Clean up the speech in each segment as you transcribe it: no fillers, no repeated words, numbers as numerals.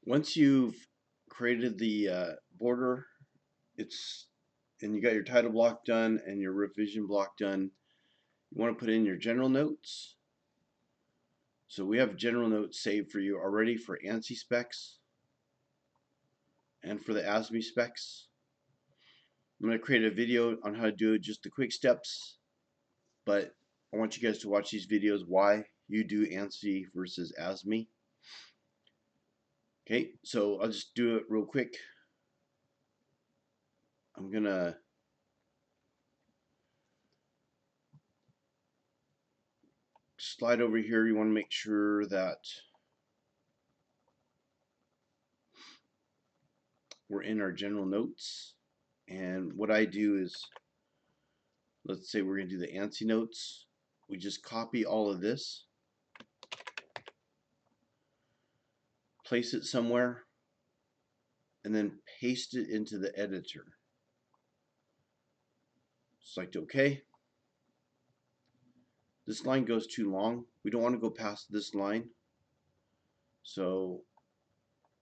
Once you've created the border, and you got your title block done and your revision block done, you want to put in your general notes. So we have general notes saved for you already for ANSI specs and for the ASME specs. I'm going to create a video on how to do just the quick steps, but I want you guys to watch these videos why you do ANSI versus ASME. Okay, so I'll just do it real quick. I'm going to slide over here. You want to make sure that we're in our general notes. And what I do is, let's say we're going to do the ANSI notes. We just copy all of this, place it somewhere, and then paste it into the editor. Select OK. This line goes too long. We don't want to go past this line. So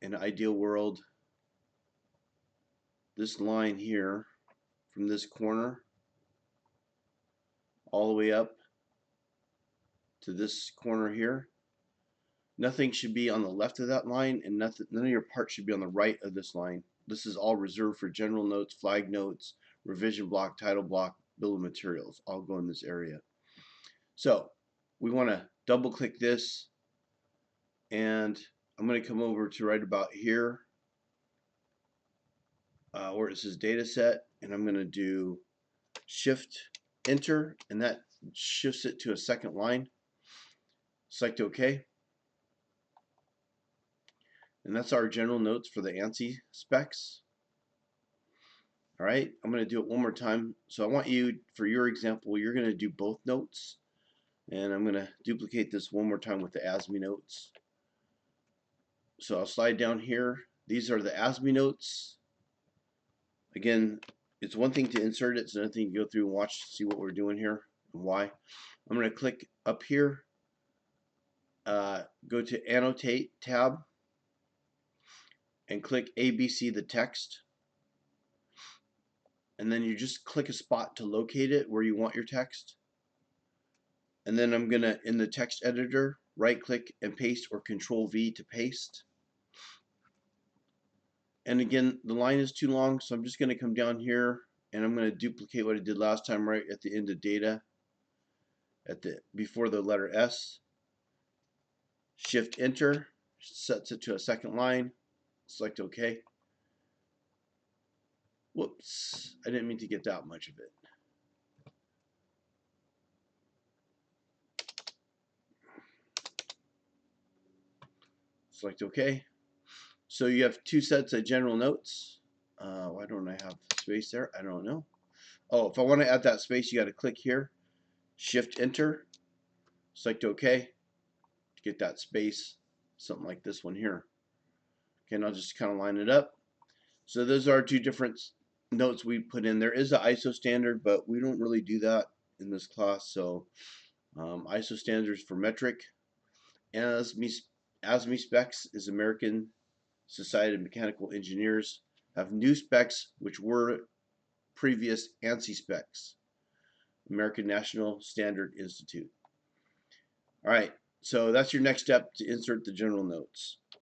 in an ideal world, this line here from this corner all the way up to this corner here, nothing should be on the left of that line, and none of your parts should be on the right of this line. This is all reserved for general notes, flag notes, revision block, title block, bill of materials. All go in this area. So we want to double click this, and I'm going to come over to right about here where it says data set, and I'm going to do shift enter, and that shifts it to a second line. Select OK. And that's our general notes for the ANSI specs. All right, I'm going to do it one more time. So I want you, for your example, you're going to do both notes. And I'm going to duplicate this one more time with the ASME notes. So I'll slide down here. These are the ASME notes. Again, it's one thing to insert it, it's another thing to go through and watch, see what we're doing here and why. I'm going to click up here, go to Annotate tab, and click ABC the text. And then you just click a spot to locate it where you want your text. And then I'm going to, in the text editor, right click and paste, or Control V to paste. And again, the line is too long, so I'm just going to come down here and I'm going to duplicate what I did last time right at the end of data, before the letter S. Shift enter sets it to a second line. Select OK. Whoops, I didn't mean to get that much of it. Select OK. So you have two sets of general notes. Why don't I have space there? I don't know. Oh, if I want to add that space, you got to click here, shift enter, select OK to get that space, something like this one here. Okay, and I'll just kind of line it up. So those are two different notes we put in. There is an ISO standard, but we don't really do that in this class. So ISO standards for metric. ASME specs is American Society of Mechanical Engineers, have new specs which were previous ANSI specs, American National Standard Institute. All right, so that's your next step to insert the general notes.